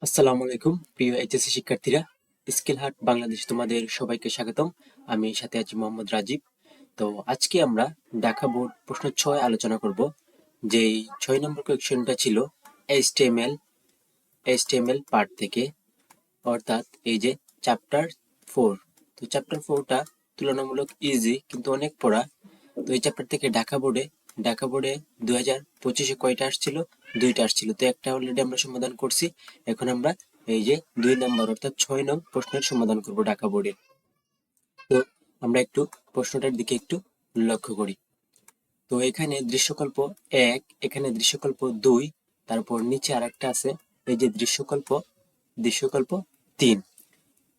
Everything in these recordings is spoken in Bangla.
আসসালামু আলাইকুম প্রিয় এইচএসসি শিক্ষার্থীরা। স্কিল হাট বাংলাদেশ তোমাদের সবাইকে স্বাগতম। আমি সাথে আছি মোহাম্মদ রাজীব। তো আজকে আমরা ঢাকা বোর্ড প্রশ্ন 6 আলোচনা করব। যেই 6 নম্বর কোয়েশ্চেনটা ছিল এইচটিএমএল পার্ট থেকে, অর্থাৎ এই যে চ্যাপ্টার 4। তো চ্যাপ্টার 4টা তুলনামূলক ইজি কিন্তু অনেক পড়া। তো এই চ্যাপ্টার থেকে ঢাকা বোর্ডে 2025-এ কয়টা আসছিল? 2টা আসছিল। তো একটা অলরেডি আমরা সমাধান করছি। এখন আমরা এই যে 2 নাম্বার অর্থাৎ 6 নং প্রশ্নের সমাধান করব ঢাকা বোর্ডের। তো আমরা একটু প্রশ্নটার দিকে একটু লক্ষ্য করি। তো এখানে দৃশ্যকল্প 1, এখানে দৃশ্যকল্প 2, তারপর নিচে আরেকটা আছে এই যে দৃশ্যকল্প 3।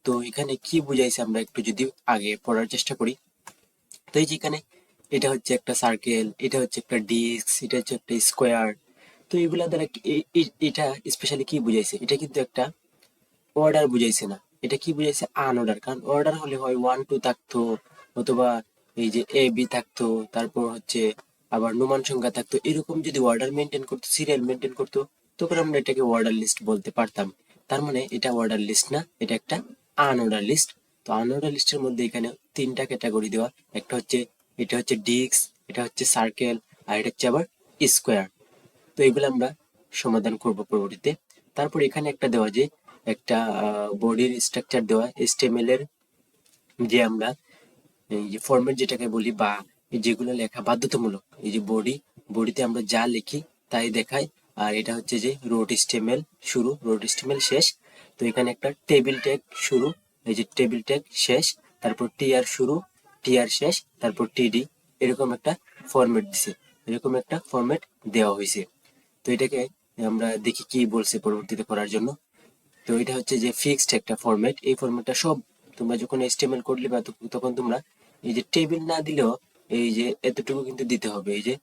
তো এখানে কি বুঝাইছে আমরা একটু যদি আগে পড়ার চেষ্টা করি। তো এই যে এখানে এটা হচ্ছে একটা সার্কেল, এটা হচ্ছে একটা ডিস্ক, এটা হচ্ছে একটা স্কোয়ার। তো এগুলা দ্বারা এটা স্পেশালি কি বুঝাইছে? এটা কিন্তু একটা অর্ডার বুঝাইছে না, এটা কি বুঝাইছে? আনঅর্ডার। কারণ অর্ডার হলে হয় 1 2 থাকতো, অথবা এই যে এ বি থাকতো, তারপর হচ্ছে আবার নোমান সংখ্যা থাকতো। এরকম যদি অর্ডার মেনটেন করতো, সিরিয়াল মেনটেন করতো, তখন আমরা এটাকে অর্ডার লিস্ট বলতে পারতাম। তার মানে এটা অর্ডার লিস্ট না, এটা একটা আনঅর্ডার লিস্ট। তো আনঅর্ডার লিস্টের মধ্যে এখানে 3টা ক্যাটাগরি দেওয়া। একটা হচ্ছে, এটা হচ্ছে ডিস্ক, এটা হচ্ছে সার্কেল, আর এটা হচ্ছে আবার স্কোয়ার। তো এগুলো আমরা সমাধান করব পরবর্তীতে। তারপর এখানে একটা দেওয়া যে একটা বডির স্ট্রাকচার দেওয়া HTML এর, যে আমরা এই যে ফরম্যাট যেটাকে বলি, বা যেগুলো লেখা বাধ্যতামূলক, এই যে বডিতে আমরা যা লিখি তাই দেখায়। আর এটা হচ্ছে যে রোড HTML শুরু, রোড HTML শেষ। তো এখানে একটা টেবিল ট্যাগ শুরু, এই যে টেবিল ট্যাগ শেষ, তারপর টিআর শুরু, টিআর শেষ, তারপর টিডি। এরকম একটা ফরম্যাট দিছে, এরকম একটা ফরম্যাট দেওয়া হয়েছে। তো এটাকে আমরা দেখি কি বলছে পরবর্তীতে করার জন্য। তো এটা হচ্ছে যে ফিক্সড একটা ফরম্যাট। এই ফরম্যাটটা সব তোমরা যখন HTML কোড লিখবা তখন তোমরা এই যে টেবিল না দিলেও এই যে এতটুকু কিন্তু দিতে হবে। এই যে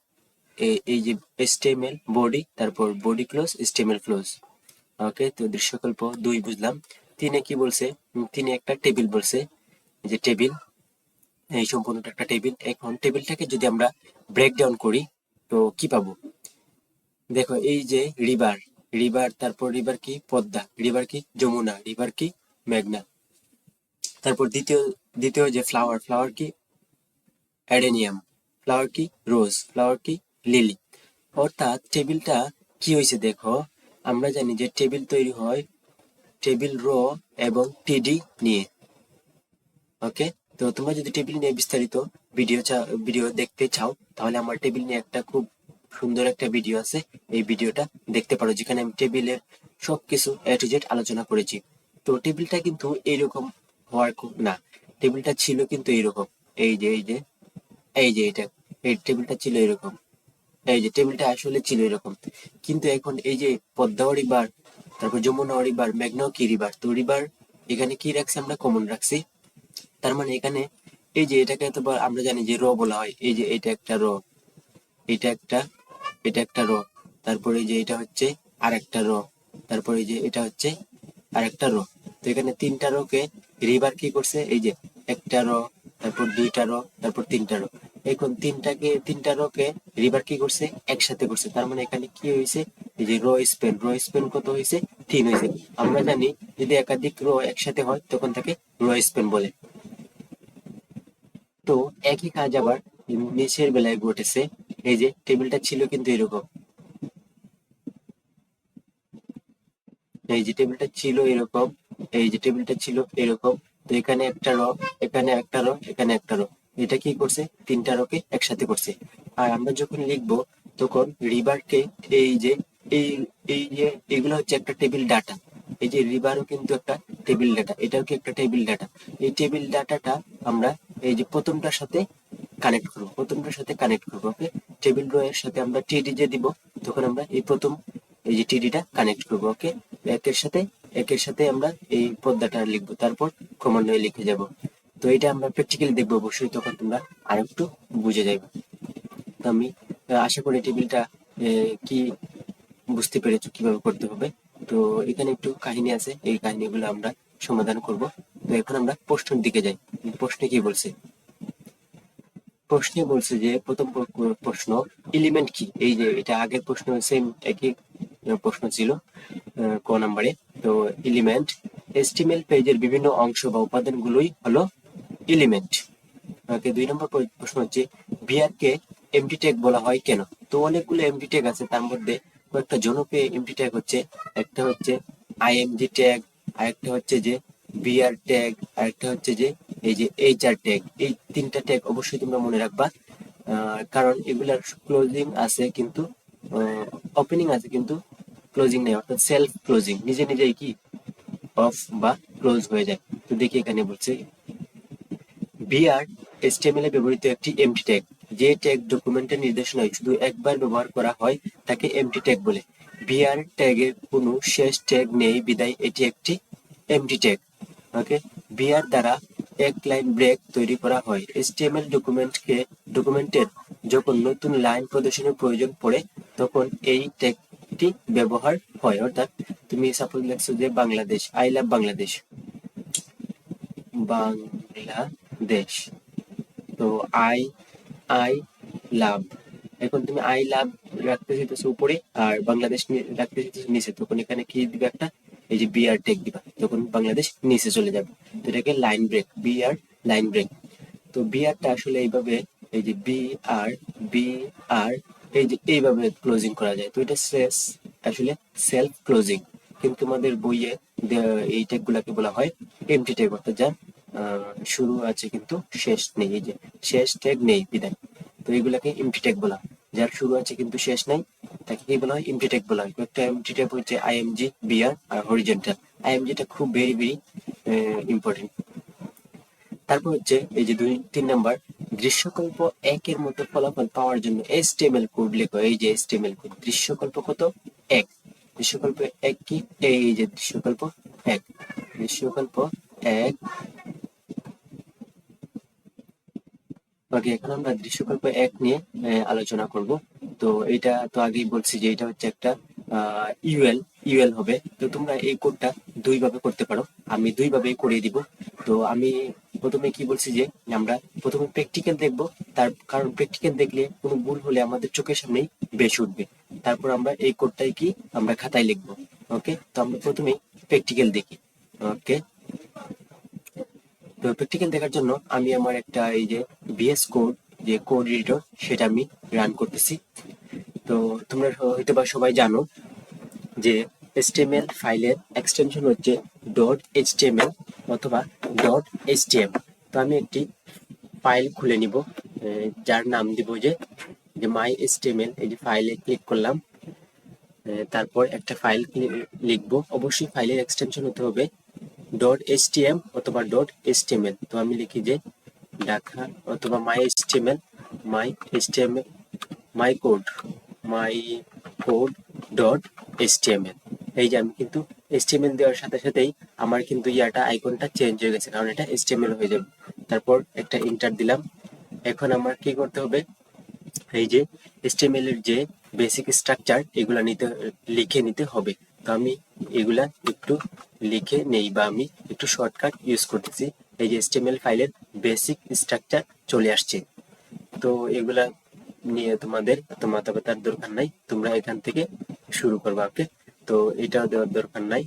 এই যে HTML বডি, তারপর বডি ক্লোজ, HTML ক্লোজ। ওকে, তো দৃশ্যকল্প 2 বুঝলাম। 3-এ কি বলছে? 3-এ একটা টেবিল বলছে, এই যে টেবিল, এই সম্পূর্ণটা একটা টেবিল। এখন টেবিলটাকে যদি আমরা ব্রেকডাউন করি তো কি পাবো? দেখো এই যে রিভার, তারপর রিভার কি? পদ্মা। রিভার কি? যমুনা। রিভার কি? মেঘনা। তারপর দ্বিতীয় যে ফ্লাওয়ার, কি? অ্যাডেনিয়াম। ফ্লাওয়ার কি? রোজ। ফ্লাওয়ার কি? লিলি। অর্থাৎ টেবিলটা কি হয়েছে দেখো। আমরা জানি যে টেবিল তৈরি হয় টেবিল রো এবং টিডি নিয়ে। ওকে, তো তোমরা যদি টেবিল নিয়ে বিস্তারিত ভিডিও দেখতে চাও, তাহলে আমার টেবিল নিয়ে একটা খুব সুন্দর একটা ভিডিও আছে। এই ভিডিওটা দেখতে পারো, যেখানে আমি টেবিলের সবকিছু A to Z আলোচনা করেছি। তো টেবিলটা কিন্তু এইরকম হওয়ার না, টেবিলটা ছিল কিন্তু এইরকম। এই যে এটা, এই টেবিলটা ছিল এরকম। এই যে টেবিলটা আসলে ছিল এরকম। কিন্তু এখন এই যে পদ্মাও রিভার, তারপর যমুনা রিভার, মেঘনাও কি রিভার। তো রিভার এখানে কি রাখছি? আমরা কমন রাখছি। তার মানে এখানে এই যে এটাকে তো আমরা জানি যে র বলা হয়। এই যে এটা একটা র, এটা একটা, র। তারপরে এই যে এটা হচ্ছে আরেকটা র, তারপরে এই যে এটা হচ্ছে আরেকটা র। তো এখানে 3টা রকে রিভার কি করছে? এই যে একটা র, তারপর 2টা র, তারপর 3টা র। এখন 3টা রকে রিভার কি করছে? একসাথে করছে। তার মানে এখানে কি হয়েছে? এই যে র স্পেন কত হয়েছে? 3 হয়েছে। আমরা জানি যদি একাধিক র একসাথে হয় তখন তাকে র স্পেন বলে। তো একই কাজ আবার নিচের বেলায় ঘটেছে। এই যে টেবিলটা ছিল কিন্তু এরকম, এই যে টেবিলটা ছিল এরকম, এই যে টেবিলটা ছিল এরকম। তো এখানে একটা র, এখানে একটা র, এখানে একটা র। এটা কি করছে? 3টা রকে একসাথে করছে। আর আমরা যখন লিখবো তখন রিভারকে, এই যে এই এই যে এগুলো হচ্ছে একটা টেবিল ডাটা। এই যে রিভারও কিন্তু একটা টেবিল ডাটা, এটাও কি একটা টেবিল ডাটা। এই টেবিল ডাটাটা আমরা এই যে প্রথমটার সাথে কানেক্ট করবো। ওকে, টেবিল রো এর সাথে আমরা টিডি যে দিব, তখন আমরা এই প্রথম এই যে টিডিটা কানেক্ট করবো। ওকে, একের সাথে আমরা এই পদ্মাটা লিখবো, তারপর ক্রমান্বয়ে লিখে যাব। তো এটা আমরা প্র্যাকটিক্যালি দেখবো অবশ্যই, তখন তোমরা আরেকটু বুঝে যাবে। তো আমি আশা করি টেবিলটা কি বুঝতে পেরেছো কিভাবে করতে হবে। তো এখানে একটু কাহিনী আছে, এই কাহিনীগুলো আমরা সমাধান করব। তো এখন আমরা প্রশ্নের দিকে যাই। প্রশ্নে কি বলছে? প্রশ্নে বলছে যে প্রথম প্রশ্ন, এলিমেন্ট কি? এই যে এটা আগের প্রশ্ন, সেম একই প্রশ্ন ছিল ক নাম্বারে। তো তো এলিমেন্ট HTML পেজের বিভিন্ন অংশ বা উপাদানগুলোই হলো এলিমেন্ট। ওকে, 2 নম্বর প্রশ্ন হচ্ছে বিআর কে এমটি ট্যাগ বলা হয় কেন? তো অনেকগুলো এমটি ট্যাগ আছে, তার মধ্যে কয়েকটা জনপ্রিয় এমটি ট্যাগ হচ্ছে, একটা হচ্ছে আইএমজি ট্যাগ, আরেকটা হচ্ছে যে বিআর ট্যাগ, আরেকটা হচ্ছে যে এই যে এইচআর ট্যাগ। এই 3টা ট্যাগ অবশ্যই তোমরা মনে রাখবা, কারণ এগুলার ক্লোজিং আছে কিন্তু ওপেনিং আছে কিন্তু ক্লোজিং নেই, অর্থাৎ সেলফ ক্লোজিং, নিজে নিজেই কি অফ বা ক্লোজ হয়ে যায়। তো দেখি এখানে বলছে বিআর HTML এ ব্যবহৃত একটি এমটি ট্যাগ। যে ট্যাগ ডকুমেন্টের নির্দেশনায় শুধু একবার ব্যবহার করা হয় তাকে এমটি ট্যাগ বলে। বিআর ট্যাগের কোনো শেষ ট্যাগ নেই বিধায় এটি একটি এমটি ট্যাগ। ওকে, বিআর দ্বারা এক লাইন ব্রেক তৈরি করা হয়। HTML ডকুমেন্টের যখন নতুন লাইন প্রদর্শনের প্রয়োজন পড়ে তখন এই ট্যাগটি ব্যবহার হয়। অর্থাৎ তুমি সাপোজ লেখছো যে বাংলাদেশ, আই লাভ বাংলাদেশ, বাংলাদেশ, তো আই আই লাভ, এখন তুমি আই লাভ রাখতে চাইতেছো উপরে আর বাংলাদেশ রাখতে চাইতেছো নিচে, তখন এখানে কি দিবে একটা এই যে বিআর টেক দিবা, তখন বাংলাদেশ নিচে চলে যাবে। তো এটাকে line break, BR line break. তো বিআরটা আসলে এইভাবে এই যে বি আর এই যে এইভাবে ক্লোজিং করা যায়। তো এটা আসলে সেলফ ক্লোজিং, কিন্তু আমাদের বইয়ে এই ট্যাগ গুলাকে বলা হয় এমটি ট্যাগ, অর্থাৎ যার শুরু আছে কিন্তু শেষ নেই, এই যে শেষ ট্যাগ নেই বিদায়। তো এইগুলাকে এমটি ট্যাগ বলা হয়। যার শুরু আছে কিন্তু শেষ নাই তাকে কি বলা হয়? এমটি ট্যাগ বলা হয়। একটা এমটি ট্যাগ হচ্ছে আইএমজি, বিআর আর হরিজন্টাল। আইএমজিটা খুব ভেরি ভেরি ইম্পর্টেন্ট। তারপর হচ্ছে এই যে 2-3 নাম্বার, দৃশ্যকল্প 1 এর মতো ফলাফল পাওয়ার জন্য HTML কোড লেখো। এই যে HTML কোড, দৃশ্যকল্প কত? 1। দৃশ্যকল্প 1 কি? এই যে দৃশ্যকল্প 1, দৃশ্যকল্প 1। ওকে, এখন আমরা দৃশ্যকল্প 1 নিয়ে আলোচনা করব। তো এটা তো আগেই বলছি যে এটা হচ্ছে একটা ইউএল হবে। তো তোমরা এই কোডটা 2 ভাবে করতে পারো, আমি 2 ভাবেই করে দিব। তো আমি প্রথমে কি বলছি যে আমরা প্রথমে প্র্যাকটিক্যাল দেখব, তার কারণ প্র্যাকটিক্যাল দেখলে কোনো ভুল হলে আমাদের চোখের সামনেই বেশি উঠবে। তারপর আমরা এই কোডটাই কি আমরা খাতায় লিখবো। ওকে, তো আমরা প্রথমেই প্র্যাকটিক্যাল দেখি। ওকে, তো প্র্যাকটিক্যাল দেখার জন্য আমি আমার একটা এই যে VS কোড, যে কোড এডিটর, সেটা আমি রান করতেছি। তো তোমরা হয়তো বা সবাই জানো যে HTML ফাইলের এক্সটেনশন হচ্ছে .html অথবা .htm। তো আমি একটি ফাইল খুলে নিব, যার নাম দিব যে মাই HTML। এই যে ফাইলে ক্লিক করলাম, তারপর একটা ফাইল লিখবো। অবশ্যই ফাইলের এক্সটেনশন হতে হবে .htm অথবা .html। তো আমি লিখি যে ঢাকা অথবা মাই HTML মাই কোড .html। এই যে আমি কিন্তু HTML দেওয়ার সাথে সাথেই আমার কিন্তু আইকনটা চেঞ্জ হয়ে গেছে, কারণ এটা HTML হয়ে যাবে। তারপর একটা এন্টার দিলাম। এখন আমার কি করতে হবে? এই যে HTML এর যে বেসিক স্ট্রাকচার, এগুলা লিখে নিতে হবে। তো আমি এগুলা একটু লিখে নেই, বা আমি একটু শর্টকাট ইউজ করতেছি। এই যে HTML ফাইলের বেসিক স্ট্রাকচার চলে আসছে। তো এগুলা নিয়ে তোমাদের এত মাথা ব্যথার দরকার নাই, তোমরা এখান থেকে শুরু করবা। ওকে, তো এটা দেওয়ার দরকার নাই,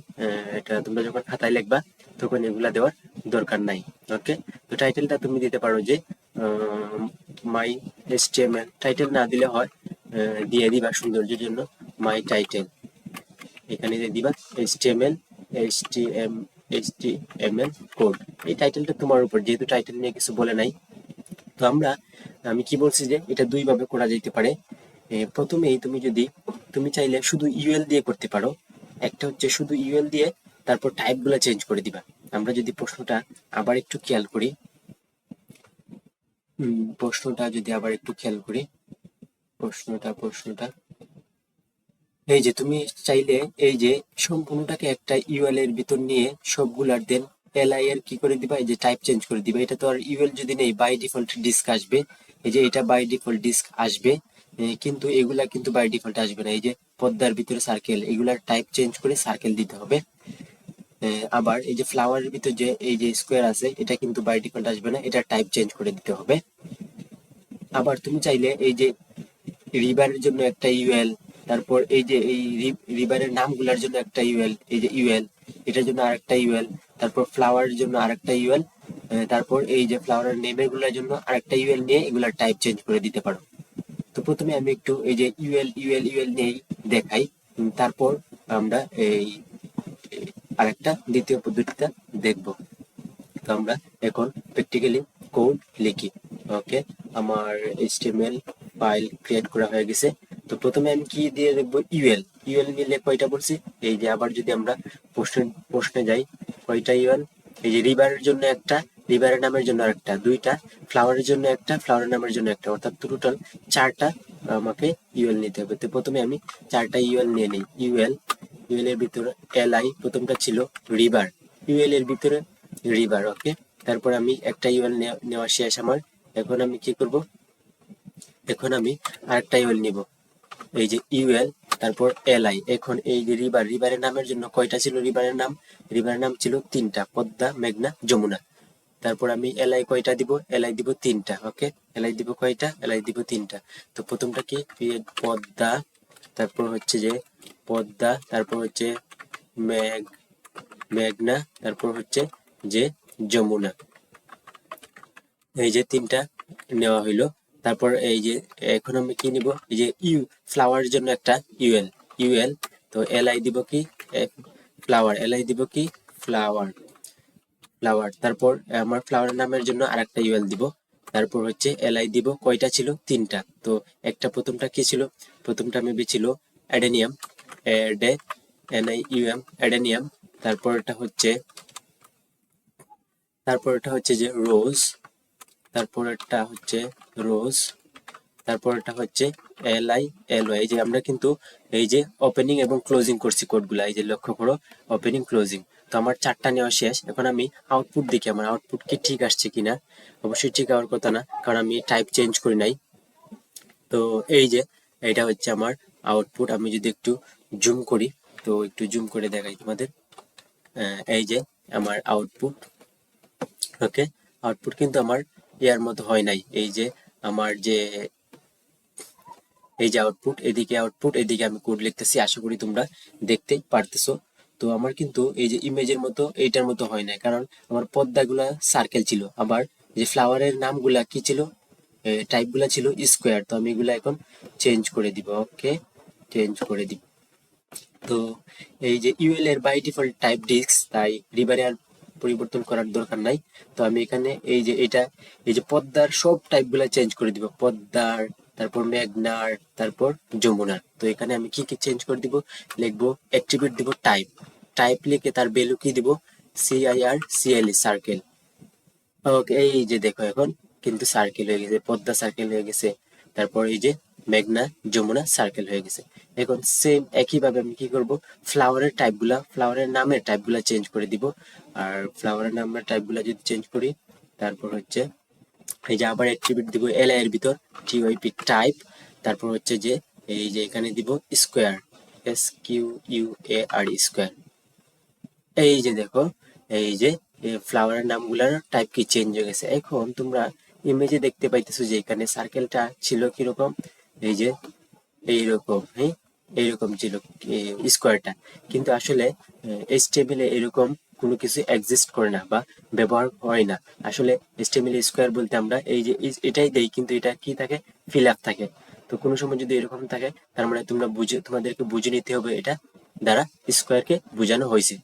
এটা তোমরা যখন খাতায় লিখবা তখন এগুলা দেওয়ার দরকার নাই। ওকে, তো টাইটেলটা তুমি দিতে পারো যে মাই HTML। টাইটেল না দিলে হয়, দিয়ে দিবা সৌন্দর্যের জন্য মাই টাইটেল। এখানে দিয়ে দিবা HTML কোড। এই টাইটেলটা তোমার উপর, যেহেতু টাইটেল নিয়ে কিছু বলে নাই। তো আমি কি বলছি যে এটা 2 ভাবে করা যেতে পারে। প্রথমেই তুমি চাইলে শুধু ইউএল দিয়ে করতে পারো। একটা হচ্ছে শুধু ইউএল দিয়ে তারপর টাইপ গুলা চেঞ্জ করে দিবা। আমরা যদি প্রশ্নটা আবার একটু খেয়াল করি, প্রশ্নটা এই যে তুমি চাইলে এই যে সম্পূর্ণটাকে একটা ইউএল এর ভিতর নিয়ে সবগুলার দেন এলআই এর কি করে দিবা, এই যে টাইপ চেঞ্জ করে দিবা। এটা তো আর ইউএল যদি নেই, বাই ডিফল্ট ডিস্ক আসবে। এই যে এটা বাই ডিফল্ট ডিস্ক আসবে, কিন্তু এগুলা কিন্তু বাই ডিফল্ট আসবে না। এই যে পর্দার ভিতরে সার্কেল, এগুলার টাইপ চেঞ্জ করে সার্কেল দিতে হবে। আবার এই যে ফ্লাওয়ারের ভিতর যে এই যে স্কোয়ার আছে, এটা কিন্তু বাই ডিফল্ট আসবে না, এটা টাইপ চেঞ্জ করে দিতে হবে। আবার তুমি চাইলে এই যে রিবারের জন্য একটা ইউএল, তারপর এই যে এই রিবারের নামগুলোর জন্য একটা ইউএল, এই যে ইউএল, এটার জন্য আরেকটা ইউএল, তারপর ফ্লাওয়ারের জন্য আরেকটা ইউএল, তারপর এই যে ফ্লাওয়ারের নেমের গুলোর জন্য আরেকটা ইউএল নিয়ে এগুলার টাইপ চেঞ্জ করে দিতে পারো। তো প্রথমে আমি একটু এই যে ইউএল ইউএল ইউএল নিয়েই দেখাই, তারপর আমরা এই আরেকটা দ্বিতীয় পদ্ধতিটা দেখব। তো আমরা এখন প্র্যাকটিক্যালি কোড লিখি। ওকে, আমার এইচটিএমএল ফাইল ক্রিয়েট করা হয়ে গেছে। তো প্রথমে আমি কি দিয়ে দেখবো, ইউএল ইউএল নিলে কয়টা বলছি, এই যে আবার যদি আমরা প্রশ্নে যাই, কয়টা ইউএল, এই যে রিভারের জন্য একটা, রিভারের নামের জন্য আরেকটা, দুইটা, ফ্লাওয়ারের জন্য একটা, ফ্লাওয়ারের নামের জন্য একটা, অর্থাৎ টোটাল চারটা আমাকে ইউএল নিতে হবে। তো প্রথমে আমি চারটা ইউএল নিয়ে নিই। ইউএল ইউএল এর ভিতরে এলআই, প্রথমটা ছিল রিভার, ইউএল এর ভিতরে রিভার। ওকে, তারপর আমি একটা ইউএল নেওয়া শেষ আমার। এখন আমি কি করব, এখন আমি আরেকটা ইউএল নিব, এই যে ইউএল, তারপর এলআই। এখন এই যে রিভার, রিভারের নামের জন্য কয়টা ছিল, রিভারের নাম ছিল তিনটা, পদ্মা, মেঘনা, যমুনা। তারপর আমি এলআই কয়টা দিব, এলআই দিব তিনটা। ওকে, এলআই দিব কয়টা, এলআই দিব তিনটা। তো প্রথমটা কি, পদ্মা, তারপর হচ্ছে যে পদ্মা, তারপর হচ্ছে মেঘনা, তারপর হচ্ছে যে যমুনা। এই যে তিনটা নেওয়া হইলো। তারপর এই যে এখন আমি কি নিব, এই যে ফ্লাওয়ারের জন্য একটা ইউএল, ইউএল, তো এলআই দিব কি ফ্লাওয়ার, এলআই দিব কি ফ্লাওয়ার, ফ্লাওয়ার। তারপর আমার ফ্লাওয়ারের নামের জন্য আরেকটা ইউএল দিব। তারপর হচ্ছে এলআই দিব, কয়টা ছিল, তিনটা। তো একটা প্রথমটা কি ছিল, প্রথমটা মেবি ছিল অ্যাডেনিয়াম, এডে এনআইইউএম, অ্যাডেনিয়াম। তারপর এটা হচ্ছে যে রোজ, তারপর এটা হচ্ছে রোজ, তারপর এটা হচ্ছে এলআই এলওয়াই। যে আমরা কিন্তু এই যে ওপেনিং এবং ক্লোজিং করছি কোডগুলা, এই যে লক্ষ্য করো, ওপেনিং ক্লোজিং। তো আমার চারটা নেওয়া শেষ। এখন আমি আউটপুট দেখি আমার আউটপুট কি ঠিক আসছে কিনা। অবশ্যই ঠিক হওয়ার কথা না, কারণ আমি টাইপ চেঞ্জ করি নাই। তো এই যে এটা হচ্ছে আমার আউটপুট। আমি যদি একটু জুম করি, তো একটু জুম করে দেখাই তোমাদের। এই যে আমার আউটপুট। ওকে, আউটপুট কিন্তু আমার ইয়ার মতো হয় নাই। এই যে আমার যে এই যে আউটপুট, এদিকে আমি কোড লিখতেছি, আশা করি তোমরা দেখতেই পারতেছো। তো আমার কিন্তু এই যে ইমেজের মতো এইটার মতো হয় না, কারণ আমার পর্দাগুলা সার্কেল ছিল, আবার যে ফ্লাওয়ারের নামগুলা কি ছিল, টাইপগুলা ছিল স্কোয়ার। তো আমি এগুলা এখন চেঞ্জ করে দিব। ওকে, চেঞ্জ করে দিব। তো এই যে ইউএল এর বাই ডিফল্ট টাইপ ডিস্ক, তাই রিবারে আর পরিবর্তন করার দরকার নাই। তো আমি এখানে এই যে এটা, এই যে পদ্মার সব টাইপগুলো চেঞ্জ করে দিব, পদ্মার, তারপর মেঘনার, তারপর যমুনার। তো এখানে আমি কি কি চেঞ্জ করে দিব, লিখবো অ্যাট্রিবিউট দিব টাইপ, টাইপ লিখে তার ভ্যালু কি দিব, সিআইআর সিএলই, সার্কেল। ওকে, এই যে দেখো এখন কিন্তু সার্কেল হয়ে গেছে, পদ্মা সার্কেল হয়ে গেছে, তারপর এই যে মেঘনা যমুনা সার্কেল হয়ে গেছে। এখন সেম একইভাবে আমি কি করব, ফ্লাওয়ারের নামের টাইপগুলা চেঞ্জ করে দিব। আর ফ্লাওয়ারের নামের টাইপগুলা যদি চেঞ্জ করি, তারপর হচ্ছে এই যে আবার অ্যাট্রিবিউট দিব এলআই এর ভিতর, টিওআইপি টাইপ, তারপর হচ্ছে যে এই যে এখানে দিব স্কোয়ার, SQUAR স্কোয়ার। এই যে দেখো, এই যে ফ্লাওয়ারের নামগুলার টাইপ কি চেঞ্জ হয়ে গেছে। এখন তোমরা ইমেজে দেখতে পাইতেছো যে এখানে সার্কেলটা ছিল কিরকম, এই যে এইরকম, হ্যাঁ, এইরকম ছিল স্কোয়ারটা। কিন্তু আসলে এইচটিএমএল এরকম কোনো কিছু এক্সিস্ট করে না বা ব্যবহার হয় না। আসলে এইচটিএমএল স্কোয়ার বলতে আমরা এই যে এটাই দেই, কিন্তু এটা কি থাকে, ফিল আপ থাকে। তো কোনো সময় যদি এরকম থাকে, তার মানে তোমাদেরকে বুঝে নিতে হবে এটা দ্বারা স্কোয়ারকে বোঝানো হয়েছে।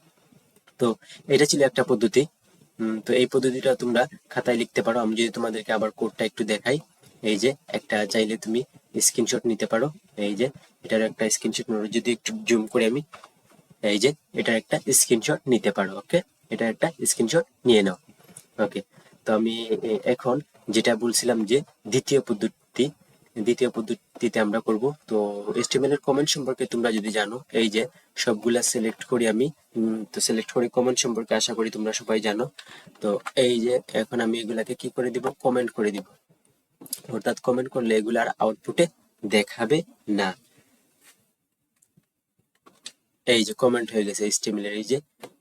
তো এটা ছিল একটা পদ্ধতি। তো এই পদ্ধতিটা তোমরা খাতায় লিখতে পারো। আমি যদি তোমাদেরকে আবার কোডটা একটু দেখাই, এই যে একটা চাইলে তুমি স্ক্রিনশট নিতে পারো। এই যে এটার একটা স্ক্রিনশট যদি একটু জুম করে আমি, এই যে এটার একটা স্ক্রিনশট নিতে পারো। ওকে, এটা একটা স্ক্রিনশট নিয়ে নাও। ওকে, তো আমি এখন যেটা বলছিলাম যে দ্বিতীয় পদ্ধতি, দ্বিতীয় পদ্ধতিতে আমরা করব। তো এইচটিএমএল এর কমেন্ট সম্পর্কে তোমরা যদি জানো, এই যে সবগুলা সিলেক্ট করি আমি, তো সিলেক্ট করি কমেন্ট সম্পর্কে, আশা করি তোমরা সবাই জানো। তো এই যে এখন আমি এগুলাকে কি করে দিব, কমেন্ট করে দিব। অর্থাৎ কমেন্ট করলে এগুলার আউটপুটে দেখাবে না। এই যে কমেন্ট হয়ে গেছে এইচটিএমএল এর, এই যে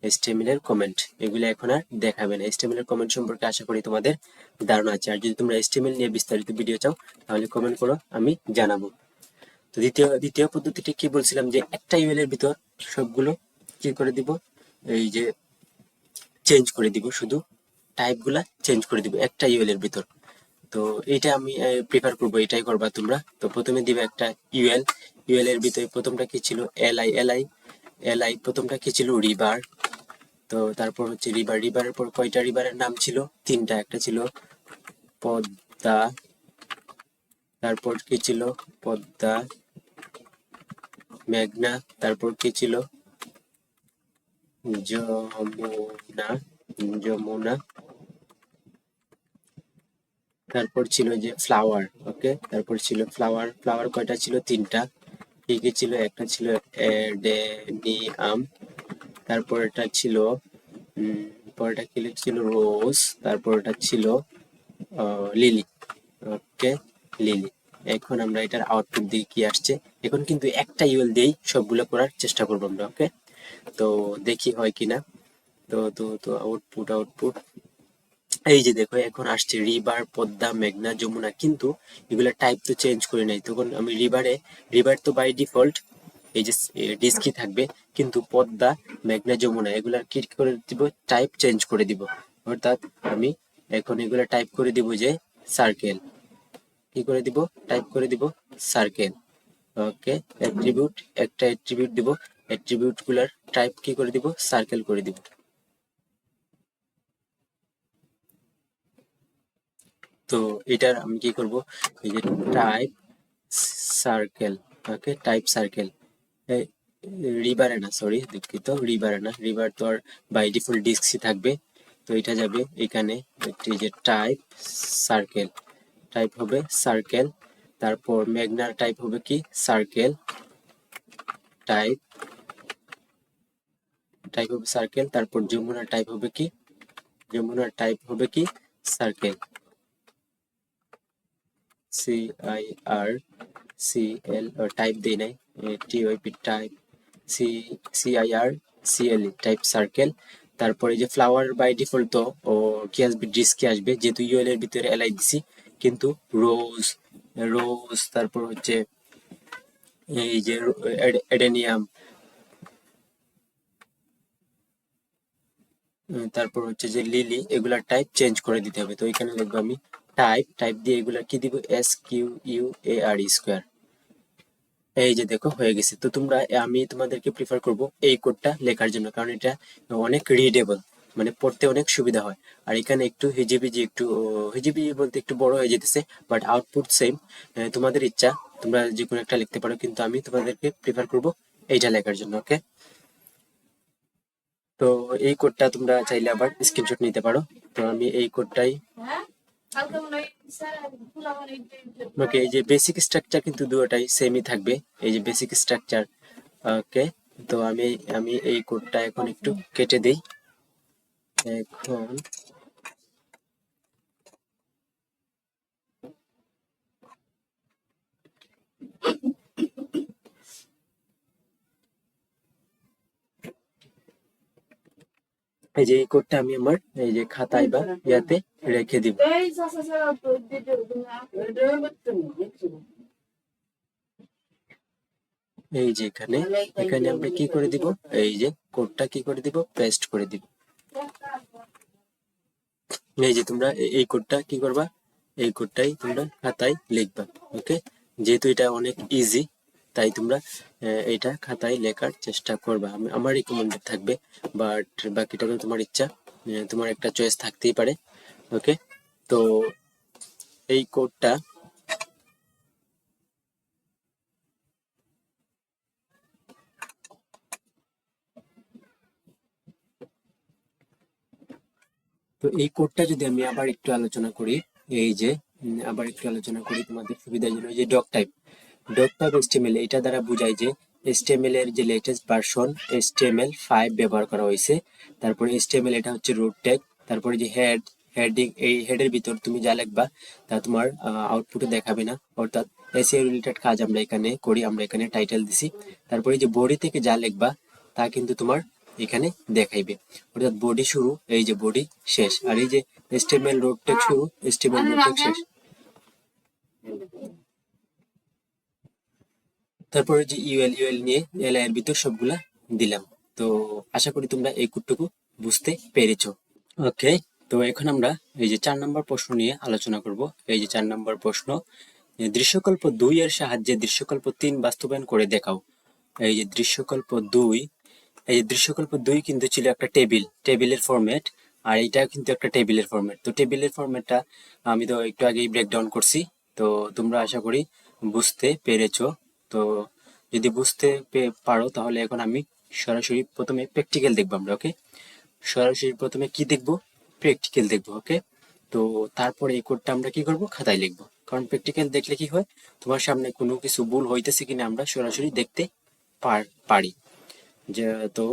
এইচটিএমএল এর কমেন্ট, এগুলো এখন আর দেখাবে না। এইচটিএমএল এর কমেন্ট সম্পর্কে আশা করি তোমাদের ধারণা আছে। আর যদি তোমরা এইচটিএমএল নিয়ে বিস্তারিত ভিডিও চাও, তাহলে কমেন্ট করো, আমি জানাবো। তো দ্বিতীয় পদ্ধতিটি কি বলছিলাম, যে একটা ইউএল এর ভিতর সবগুলো কি করে দিব, এই যে চেঞ্জ করে দিব, শুধু টাইপগুলা চেঞ্জ করে দিব একটা ইউএল এর ভিতর। তো এটা আমি প্রিফার করব, এটাই করবা তোমরা। তো প্রথমে দিবে একটা ইউএল, ইউএল এর ভিতরে প্রথমটা কি ছিল এলআই, এলআই প্রথমটা কি ছিল রিভার। তো তারপর হচ্ছে রিভার, রিভারের পর কয়টা রিভারের নাম ছিল, তিনটা, একটা ছিল পদ্মা, তারপর কি ছিল পদ্মা, মেঘনা, তারপর কি ছিল যমুনা, যমুনা, তারপর ছিল যে ফ্লাওয়ার। ওকে, তারপর ছিল ফ্লাওয়ার, ফ্লাওয়ার কয়টা ছিল, তিনটা। কি কি ছিল, একটা ছিল এডেনিয়াম, তারপর এটা ছিল পরেরটা কি ছিল রোজ, তারপর এটা ছিল লিলি। ওকে, লিলি। এখন আমরা এটার আউটপুট দিয়ে কি আসছে, এখন কিন্তু একটা ইউএল দিয়েই সবগুলো করার চেষ্টা করবো আমরা। ওকে, তো দেখি হয় কিনা। তো তো তো আউটপুট, আউটপুট এই যে দেখো এখন আসছে রিভার, পদ্মা, মেঘনা, যমুনা, কিন্তু এগুলা টাইপ তো চেঞ্জ করে নাই। তখন আমি রিভারে, রিভার তো বাই ডিফল্ট এই যে ডিস্কি থাকবে, কিন্তু পদ্মা, মেঘনা, যমুনা এগুলার কি করে দিব, টাইপ চেঞ্জ করে দিব। অর্থাৎ আমি এখন এগুলা টাইপ করে দিব যে সার্কেল, কি করে দিব, টাইপ করে দিব সার্কেল। ওকে, অ্যাট্রিবিউট, একটা অ্যাট্রিবিউট দিব, অ্যাট্রিবিউট গুলার টাইপ কি করে দিব, সার্কেল করে দিব। তো এটার আমি কি করব, এই যে টাইপ সার্কেল। ওকে, টাইপ সার্কেল, রিবারে না, সরি দুঃখিত, রিবারে না, রিবার তো আর বাই ডিফল্ট ডিস্কই থাকবে। তো এটা যাবে এখানে, এই যে টাইপ সার্কেল, টাইপ হবে সার্কেল। তারপর মেঘনার টাইপ হবে কি সার্কেল, টাইপ, টাইপ হবে সার্কেল। তারপর যমুনার টাইপ হবে কি, যমুনার টাইপ হবে কি circle, C I R C L, type দেই নাই, T O P, type C, C I R C L E, type circle. তারপরে যে ফ্লাওয়ার বাই ডিফল্ট তো ও কি আসবে, ডিস্কে আসবে, যেহেতু ইউএল এর ভিতরে এলআই দিছি। কিন্তু রোজ, রোজ, তারপর হচ্ছে এই যে এডেনিয়াম, তারপর হচ্ছে যে লিলি, এগুলা টাইপ চেঞ্জ করে দিতে হবে। তো এখানে লিখবো আমি টাইপ, টাইপ দিয়ে এগুলা কি দিব, S Q U A R square. এই যে দেখো হয়ে গেছে। তো তোমরা, আমি তোমাদেরকে প্রিফার করব এই কোডটা লেখার জন্য, কারণ এটা অনেক রিডেবল, মানে পড়তে অনেক সুবিধা হয়। আর এখানে একটু হিজিবিজি, একটু হিজিবিজি বলতে একটু বড় হয়ে যেতেছে, বাট আউটপুট সেম। তোমাদের ইচ্ছা, তোমরা যে কোনো একটা লিখতে পারো, কিন্তু আমি তোমাদেরকে প্রিফার করব এইটা লেখার জন্য। ওকে, তো এই কোডটা তোমরা চাইলে আবার স্ক্রিনশট নিতে পারো। তো আমি এই কোডটাই, ওকে, এই যে বেসিক স্ট্রাকচার কিন্তু দুটোটাই সেমই থাকবে, এই যে বেসিক স্ট্রাকচার। ওকে, তো আমি আমি এই কোডটা এখন একটু কেটে দেই। এখন এই যে এই কোডটা আমি আমার এই যে খাতায় বা ইয়াতে রেখে দিব। এই যে এখানে, এখানে আমরা কি করে দিব, এই যে কোডটা কি করে দিব, পেস্ট করে দিব। এই যে তোমরা এই কোডটা কি করবা, এই কোডটাই তোমরা খাতায় লিখবা। ওকে, যেহেতু এটা অনেক ইজি, তাই তোমরা এইটা খাতায় লেখার চেষ্টা করবা। আমার রিকমেন্ডেড থাকবে, বাট বাকিটা তো তোমার ইচ্ছা, তোমার একটা চয়েস থাকতেই পারে। ওকে, তো এই কোডটা, তো এই কোডটা যদি আমি আবার একটু আলোচনা করি, এই যে আবার একটু আলোচনা করি তোমাদের সুবিধার জন্য, এই যে doc type, doc type STML, এটা দ্বারা বোঝায় যে এসটিএমএল এর যে লেটেস্ট ভার্সন HTML5 ব্যবহার করা হয়েছে। তারপরে এসটিএমএল এটা হচ্ছে রুট ট্যাগ। তারপরে যে হেড, হেডিং, এই হেডের ভিতর তুমি যা লিখবা তা তোমার আউটপুটে দেখাবে না, অর্থাৎ এসইও রিলেটেড কাজ আমরা এখানে করি, আমরা এখানে টাইটেল দিছি। তারপরে যে বডি থেকে যা লিখবা তা কিন্তু তোমার এখানে দেখাইবে, অর্থাৎ বডি শুরু, এই যে বডি শেষ, আর এই যে HTML রুট ট্যাগ শুরু, HTML রুট ট্যাগ শেষ। তারপরে যে ইউএল, ইউএল নিয়ে এলআই এর ভিতর সবগুলা দিলাম। তো আশা করি তোমরা এই কোডটুকু বুঝতে পেরেছো। ওকে, তো এখন আমরা এই যে 4 নম্বর প্রশ্ন নিয়ে আলোচনা করব। এই যে 4 নম্বর প্রশ্ন, দৃশ্যকল্প 2 এর সাহায্যে দৃশ্যকল্প 3 বাস্তবায়ন করে দেখাও। এই যে দৃশ্যকল্প 2, এই যে দৃশ্যকল্প 2 কিন্তু ছিল একটা টেবিলের ফরম্যাট, আর এটা কিন্তু একটা টেবিলের ফরম্যাট। তো টেবিলের ফরম্যাটটা আমি তো একটু আগেই ব্রেকডাউন করছি। তো তোমরা আশা করি বুঝতে পেরেছো। তো যদি বুঝতে পারো তাহলে এখন আমি সরাসরি প্রথমে প্র্যাকটিক্যাল দেখবো আমরা। ওকে, সরাসরি প্রথমে কি দেখবো? প্র্যাকটিক্যাল দেখবো। ওকে, তো তারপরে এই কোডটা আমরা কি করব? খাতায় লিখবো। কারণ প্র্যাকটিক্যাল দেখলে কি হয়, তোমার সামনে কোনো কিছু ভুল হইতেছে কিনা আমরা সরাসরি দেখতে পারি। যে তো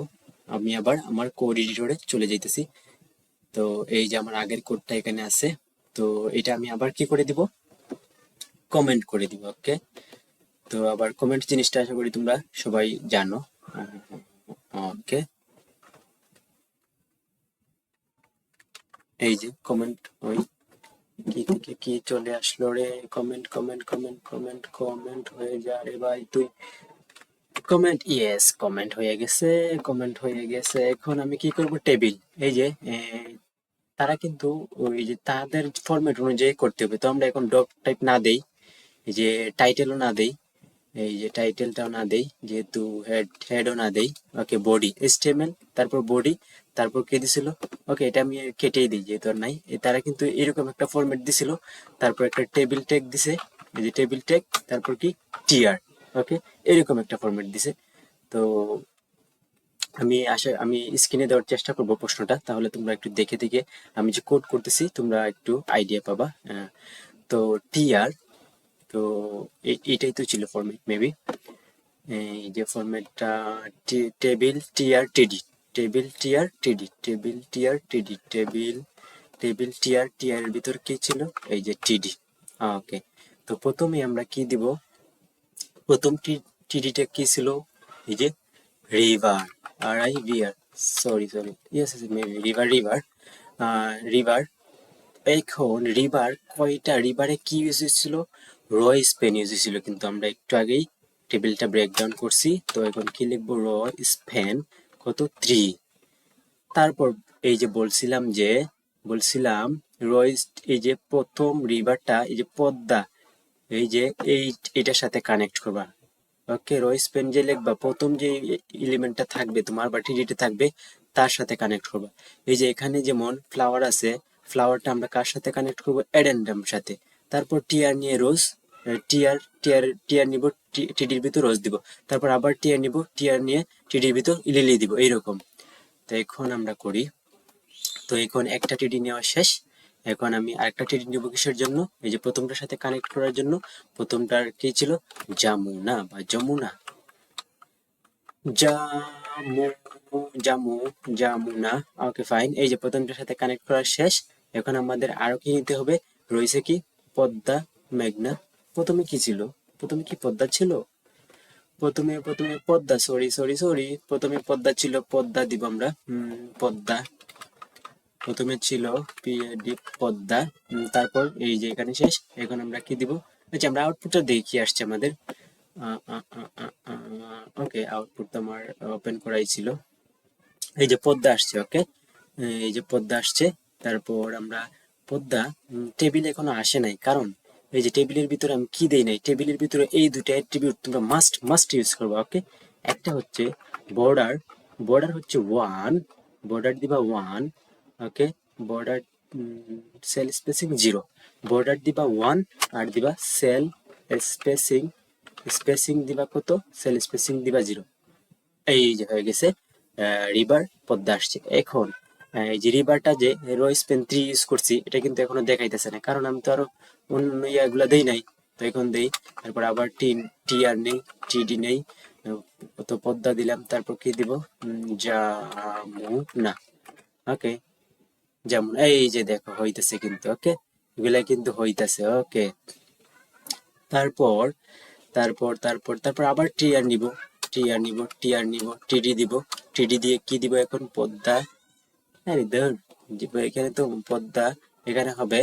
আমি আবার আমার কোড এডিটরে চলে যাইতেছি। তো এই যে আমার আগের কোডটা এখানে আছে। তো এটা আমি আবার কি করে দিব? কমেন্ট করে দিব। ওকে, তো আবার কমেন্ট জিনিসটা আশা করি তোমরা সবাই জানো। ওকে, এই যে কমেন্ট, ওই কি থেকে কি চলে আসলো রে? Comment comment comment comment comment হয়ে যা রে ভাই তুই। কমেন্ট, ইয়েস, কমেন্ট হয়ে গেছে, কমেন্ট হয়ে গেছে। এখন আমি কি করব? টেবিল, এই যে তারা কিন্তু ওই যে তাদের ফরম্যাট অনুযায়ী করতে হবে। তো আমরা এখন ডক টাইপ না দেই, এই যে টাইটেলও না দেই, এই যে টাইটেলটাও না দেই, যেহেতু হেডও না দেই। ওকে, বডি HTML, তারপর বডি, তারপর কে দিছিল? ওকে, এটা আমি কেটেই দিই যেহেতু আর নাই। তারা কিন্তু এরকম একটা ফরম্যাট দিছিল, তারপর একটা টেবিল ট্যাগ দিছে, এই যে টেবিল ট্যাগ, তারপর কি টিআর। ওকে, এরকম একটা ফরম্যাট দিছে। তো আমি স্ক্রিনে দেওয়ার চেষ্টা করব প্রশ্নটা, তাহলে তোমরা একটু দেখে দেখে আমি যে কোড করতেছি তোমরা একটু আইডিয়া পাবা। তো টিআর, তো এইটাই তো ছিল ফরম্যাট মেবি। এই যে ফরম্যাটটা টেবিল টিআর টিডি, টেবিল টিআর টিডি, টেবিল টিআর টিডি, টেবিল টিআর এর ভিতর কি ছিল? এই যে টিডি। ওকে, তো প্রথমে আমরা কি দিব? প্রথম টিডিটা কি ছিল? এই যে river, RIVR, sorry yes maybe river. River, এখন রিভার কয়টা? রিভারে কি ইউজ হয়েছিল? রয় স্পেন ইউজ হয়েছিল, কিন্তু আমরা একটু আগেই টেবিলটা ব্রেকডাউন করছি। তো এখন কি লিখবো? রয় স্পেন কত? 3। তারপর এই যে বলছিলাম রয়, এই যে প্রথম রিভারটা, এই যে পদ্মা, এই যে এটার সাথে কানেক্ট করবা। ওকে, রয় স্পেন যে লিখবা, প্রথম যে এলিমেন্টটা থাকবে তোমার বা টিডিতে থাকবে তার সাথে কানেক্ট করবা। এই যে এখানে যেমন ফ্লাওয়ার আছে, ফ্লাওয়ারটা আমরা কার সাথে কানেক্ট করবো? অ্যাডেন্ডাম সাথে। তারপর টিআর নিয়ে রোজ, টিআর নিব, টিডির ভিতর রোজ দিব। তারপর আবার টিআর নিব, টিআর নিয়ে টিডির ভিতর লিলি দিব, এইরকম। তো এখন আমরা করি। তো এখন একটা টিডি নেওয়া শেষ। এখন আমি আরেকটা টিডি নিব কিসের জন্য? এই যে প্রথমটার সাথে কানেক্ট করার জন্য। প্রথমটার কি ছিল? যমুনা বা যমুনা, জামু জামু জামুনা। ওকে ফাইন, এই যে প্রথমটার সাথে কানেক্ট করা শেষ। এখন আমাদের আরো কি নিতে হবে? রয়েছে কি? পদ্মা, মেঘনা। প্রথমে কি ছিল? প্রথমে কি পদ্মা ছিল? প্রথমে পদ্মা, সরি, প্রথমে পদ্মা ছিল, পদ্মা দিব আমরা। পদ্মা প্রথমে ছিল, পিএডি পদ্মা। তারপর এই যে এখানে শেষ। এখন আমরা কি দিব? আচ্ছা, আমরা আউটপুটটা দেখি আসছে আমাদের। ওকে, আউটপুট তো আমার ওপেন করাই ছিল। এই যে পদ্মা আসছে। ওকে, এই যে পদ্মা আসছে। তারপর আমরা পদ্মা, টেবিল এখনো আসে নাই, কারণ এই যে টেবিলের ভিতরে আমি কি দেই নাই। টেবিলের ভিতরে এই দুটো অ্যাট্রিবিউট তোমরা মাস্ট ইউজ করবে। ওকে, একটা হচ্ছে বর্ডার, বর্ডার হচ্ছে 1, বর্ডার দিবা 1। ওকে, বর্ডার সেল স্পেসিং 0, বর্ডার দিবা 1, আর দিবা সেল স্পেসিং, দিবা কত? সেল স্পেসিং দিবা 0। এই যে হয়ে গেছে, রিভার পদ্মা আসছে। এখন এই যে রিভারটা যে রয় স্পেন 3 ইউজ করছি, এটা কিন্তু এখনো দেখাইতেছে না, কারণ আমি তো আরো অন্য ইয়াগুলা দেই নাই। তো এখন দেই, তারপর আবার টিআর নেই, টিডি নেই, তো পদ্মা দিলাম। তারপর কি দিব? যমুনা। ওকে, যেমন এই যে দেখো হইতেছে কিন্তু। ওকে, এগুলা কিন্তু হইতেছে। ওকে, তারপর তারপর আবার টিআর নিব, টিডি দিব। টিডি দিয়ে কি দিব এখন? পদ্মা। আরে ধর, এখানে তো পদ্মা, এখানে হবে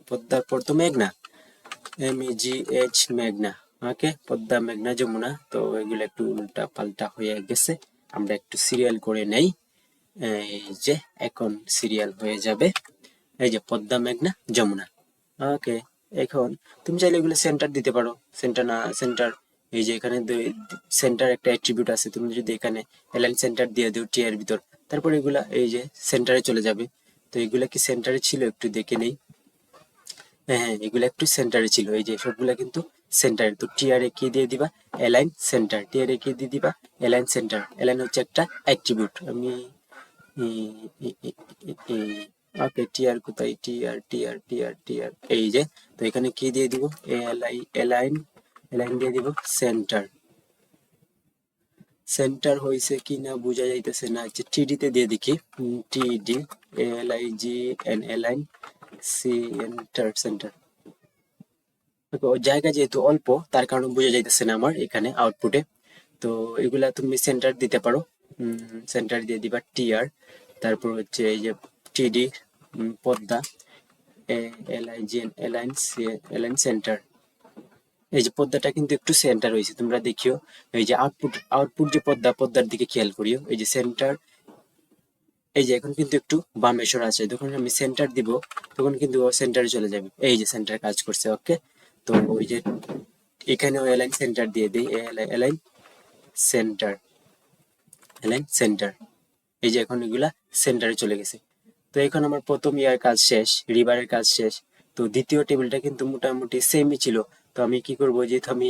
পদ্মার পর তো মেঘনা, MEGH, মেঘনা। ওকে, পদ্মা, মেঘনা, যমুনা। তো এগুলো একটু উল্টা পাল্টা হয়ে গেছে। আমরা একটু সিরিয়াল করে নেই। এই যে এখন সিরিয়াল হয়ে যাবে। এই যে পদ্মা, মেঘনা, যমুনা। ওকে, এখন তুমি চাইলে এগুলো সেন্টার দিতে পারো। সেন্টার না সেন্টার, এই যে এখানে সেন্টার একটা অ্যাট্রিবিউট আছে, তুমি যদি এখানে এলাইন সেন্টার দিয়ে দিও টি এর ভিতর, তারপর এগুলা এই যে সেন্টারে চলে যাবে। তো এগুলা কি সেন্টারে ছিল একটু দেখে নেই। হ্যাঁ হ্যাঁ, এগুলো একটু সেন্টারে ছিল, এই যে সবগুলা কিন্তু সেন্টারে। তো টিআর এ কি দিয়ে দিবা, অ্যালাইন সেন্টার। টিআর এ কি দিয়ে দিবা, অ্যালাইন সেন্টার। অ্যালাইন হচ্ছে একটা অ্যাট্রিবিউট। আমি ওকে, টিআর কোথায়, টিআর টিআর টিআর টিআর, এই যে। তো এখানে কি দিয়ে দিব, অ্যালাইন, অ্যালাইন দিয়ে দিব সেন্টার। সেন্টার হয়েছে কি না বোঝা যাইতেছে না, হচ্ছে টিডি তে দিয়ে দেখি। টিডি, LIG N, align centre, centre. জায়গা যেহেতু অল্প, তার কারণে বোঝা যাইতেছে না আমার এখানে আউটপুটে। তো এগুলা তুমি সেন্টার দিতে পারো। সেন্টার দিয়ে দিবা টিআর, তারপর হচ্ছে এই যে টিডি, পদ্মা, এলআইজিএন, এলাইন সেন্টার। এই যে পদ্মাটা কিন্তু একটু সেন্টার হয়েছে, তোমরা দেখিও। এই যে আউটপুট, আউটপুট যে পদ্মা, পদ্মার দিকে খেয়াল করিও। এই যে সেন্টার, এই যে এখন কিন্তু একটু বামে সরে আছে। যখন আমি সেন্টার দিব তখন কিন্তু ও সেন্টারে চলে যাবে। এই যে সেন্টার কাজ করছে। ওকে, তো ওই যে এখানেও অ্যালাইন সেন্টার দিয়ে দিই, অ্যালাইন সেন্টার, অ্যালাইন সেন্টার। এই যে এখন এগুলা সেন্টারে চলে গেছে। তো এখন আমার প্রথম ইয়ার কাজ শেষ, রিবারের কাজ শেষ। তো দ্বিতীয় টেবিলটা কিন্তু মোটামুটি সেমই ছিল। তো আমি কি করব, যেহেতু আমি,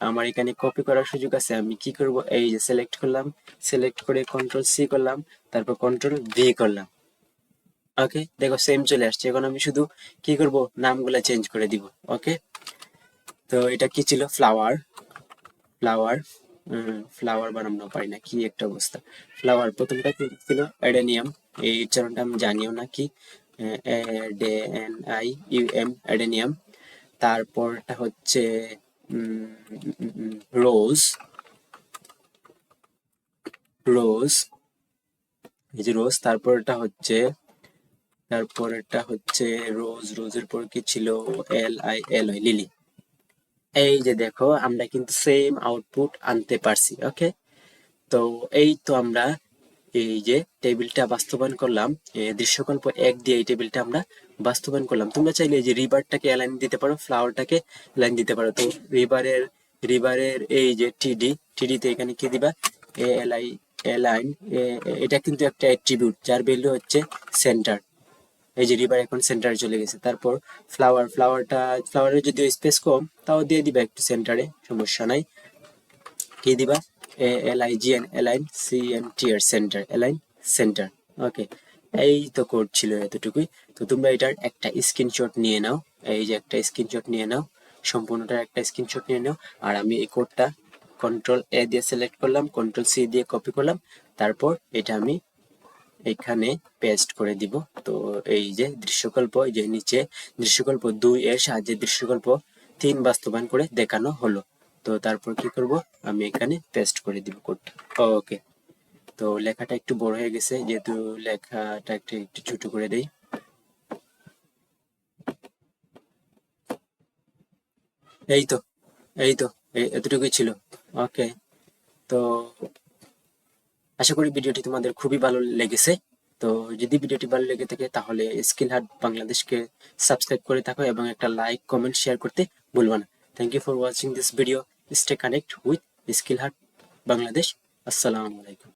আমার এখানে কপি করার সুযোগ আছে, আমি কি করব, এই যে সিলেক্ট করলাম, সিলেক্ট করে কন্ট্রোল সি করলাম, তারপর কন্ট্রোল ভি করলাম। ওকে, দেখো সেম চলে আসছে। এখন আমি শুধু কি করব, নামগুলা চেঞ্জ করে দিব। ওকে, তো এটা কি ছিল, ফ্লাওয়ার, ফ্লাওয়ার, ফ্লাওয়ার বানানো পারি না, কি একটা অবস্থা। ফ্লাওয়ার প্রথমটা কি ছিল, অ্যাডেনিয়াম। এই উচ্চারণটা আমি জানিও না কি, ADNIUM, অ্যাডেনিয়াম। তারপরটা হচ্ছে রোজ, রোজ, এই যে রোজ। তারপরটা হচ্ছে, তারপরটা হচ্ছে রোজ, রোজের পর কি ছিল, LILY, লিলি। এই যে দেখো আমরা কিন্তু সেম আউটপুট আনতে পারছি। ওকে, তো এই তো আমরা এই যে টেবিলটা বাস্তবায়ন করলাম, দৃশ্যকল্প 1 দিয়ে এই টেবিলটা আমরা বাস্তবায়ন করলাম। তোমরা চাইলে এই যে রিভারটাকে অ্যালাইন দিতে পারো, ফ্লাওয়ারটাকে অ্যালাইন দিতে পারো। তো রিভারের, রিভারের এই যে টিডি, টিডিতে এখানে কি দিবা, এএলআই, অ্যালাইন। এটা কিন্তু একটা অ্যাট্রিবিউট যার ভ্যালু হচ্ছে সেন্টার। এই যে রিভার এখন সেন্টারে চলে গেছে। তারপর ফ্লাওয়ার, ফ্লাওয়ারটা, ফ্লাওয়ারের যদিও স্পেস কম, তাও দিয়ে দিবা একটু সেন্টারে, সমস্যা নাই। কি দিবা, LIGN, align CNTR, centre, align centre. ওকে, এই তো কোড ছিল এতটুকুই। তো তোমরা এটার একটা স্ক্রিনশট নিয়ে নাও। এই যে একটা স্ক্রিনশট নিয়ে নাও, সম্পূর্ণটার একটা স্ক্রিনশট নিয়ে নাও। আর আমি এই কোডটা কন্ট্রোল এ দিয়ে সিলেক্ট করলাম, কন্ট্রোল সি দিয়ে কপি করলাম, তারপর এটা আমি এখানে পেস্ট করে দিব। তো এই যে দৃশ্যকল্প, এই যে নিচে দৃশ্যকল্প 2 এর সাহায্যে দৃশ্যকল্প 3 বাস্তবায়ন করে দেখানো হলো। তো তারপর কি করব, আমি এখানে পেস্ট করে দিব কোডটা। ওকে, তো লেখাটা একটু বড় হয়ে গেছে, যেহেতু লেখাটা একটু একটু ছোট করে দেই। এই তো, এই তো, এতটুকুই ছিল। ওকে, তো আশা করি ভিডিওটি তোমাদের খুবই ভালো লেগেছে। তো যদি ভিডিওটি ভালো লেগে থাকে তাহলে স্কিল হাট বাংলাদেশকে সাবস্ক্রাইব করে থাকো এবং একটা লাইক, কমেন্ট, শেয়ার করতে ভুলবা না। Thank you for watching this video. Stay connect with skill Haat Bangladesh. আসসালামু আলাইকুম।